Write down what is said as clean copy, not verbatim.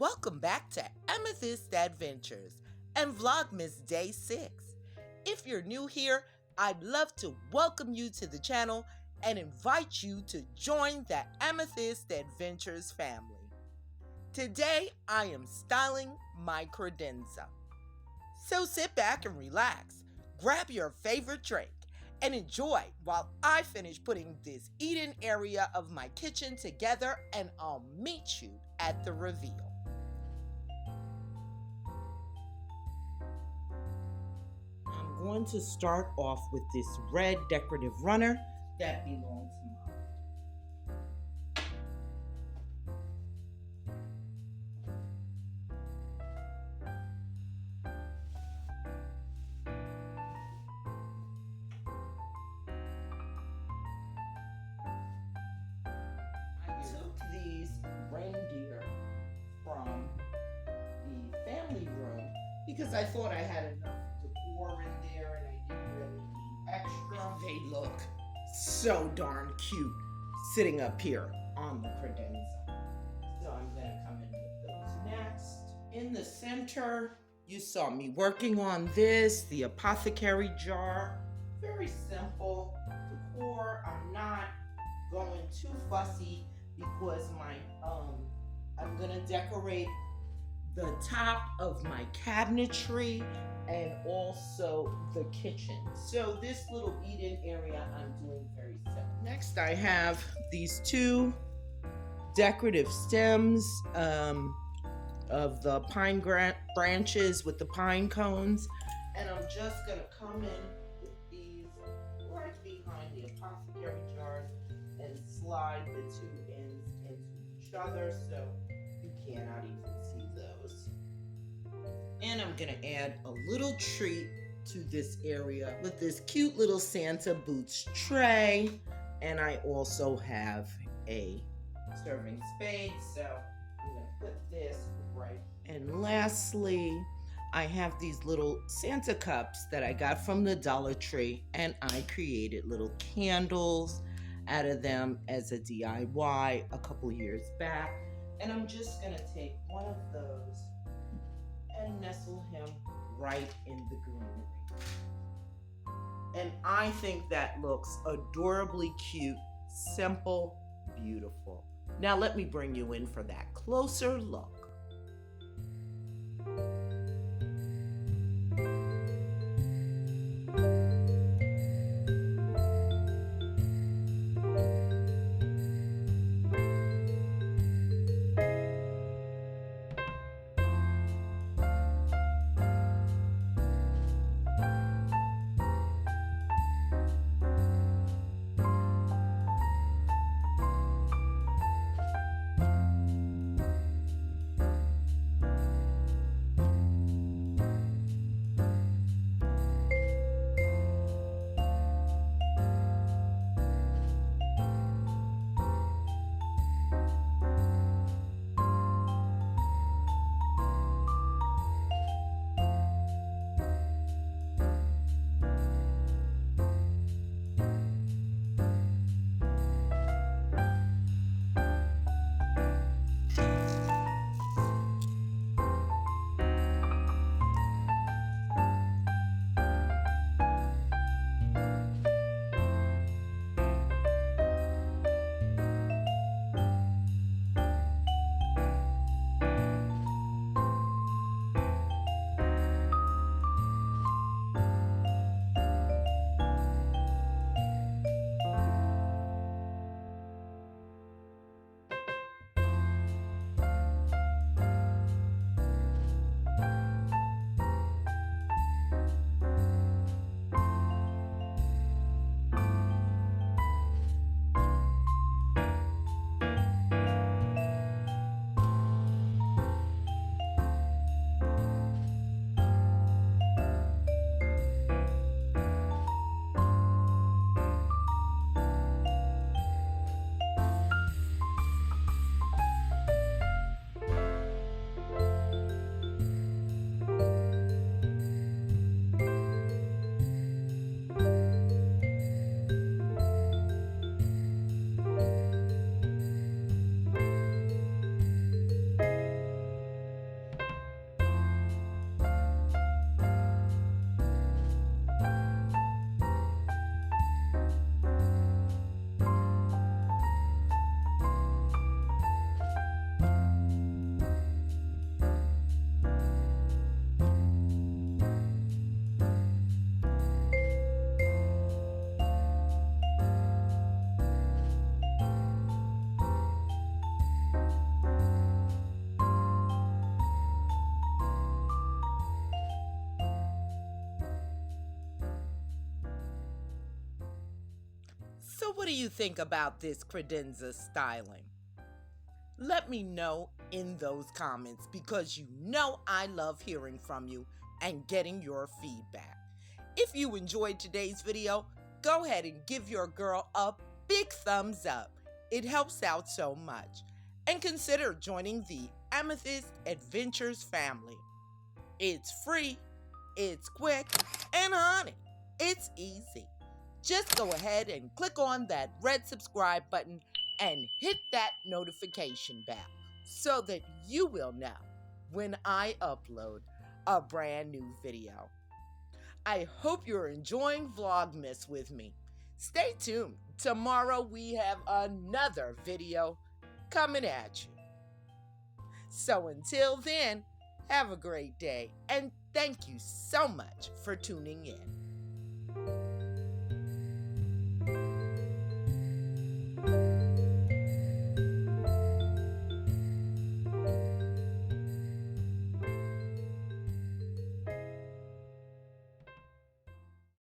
Welcome back to Amethyst Adventures and Vlogmas Day 6. If you're new here, I'd love to welcome you to the channel and invite you to join the Amethyst Adventures family. Today, I am styling my credenza. So sit back and relax, grab your favorite drink, and enjoy while I finish putting this eating area of my kitchen together, and I'll meet you at the reveal. I'm going to start off with this red decorative runner that belongs to Mom. I took these reindeer from the family room because I thought I had enough decor in there and I didn't really need extra. They look so darn cute sitting up here on the credenza. So I'm going to come in with those next. In the center, you saw me working on this, the apothecary jar. Very simple decor. I'm not going too fussy because I'm going to decorate the top of my cabinetry and also the kitchen. So this little eat-in area I'm doing very simple. Next I have these two decorative stems of the pine branches with the pine cones, and I'm just going to come in with these right behind the apothecary jars and slide the two ends into each other so you cannot even see those. And I'm gonna add a little treat to this area with this cute little Santa boots tray. And I also have a serving spade, so I'm gonna put this right. And lastly, I have these little Santa cups that I got from the Dollar Tree, and I created little candles out of them as a DIY a couple years back. And I'm just gonna take one of those and nestle him right in the greenery. And I think that looks adorably cute, simple, beautiful. Now let me bring you in for that closer look. do you think about this credenza styling? Let me know in those comments because you know I love hearing from you and getting your feedback. If you enjoyed today's video, go ahead and give your girl a big thumbs up. It helps out so much. And consider joining the Amethyst Adventures family. It's free, it's quick, and honey, it's easy. Just go ahead and click on that red subscribe button and hit that notification bell so that you will know when I upload a brand new video. I hope you're enjoying Vlogmas with me. Stay tuned. Tomorrow we have another video coming at you. So until then, have a great day and thank you so much for tuning in.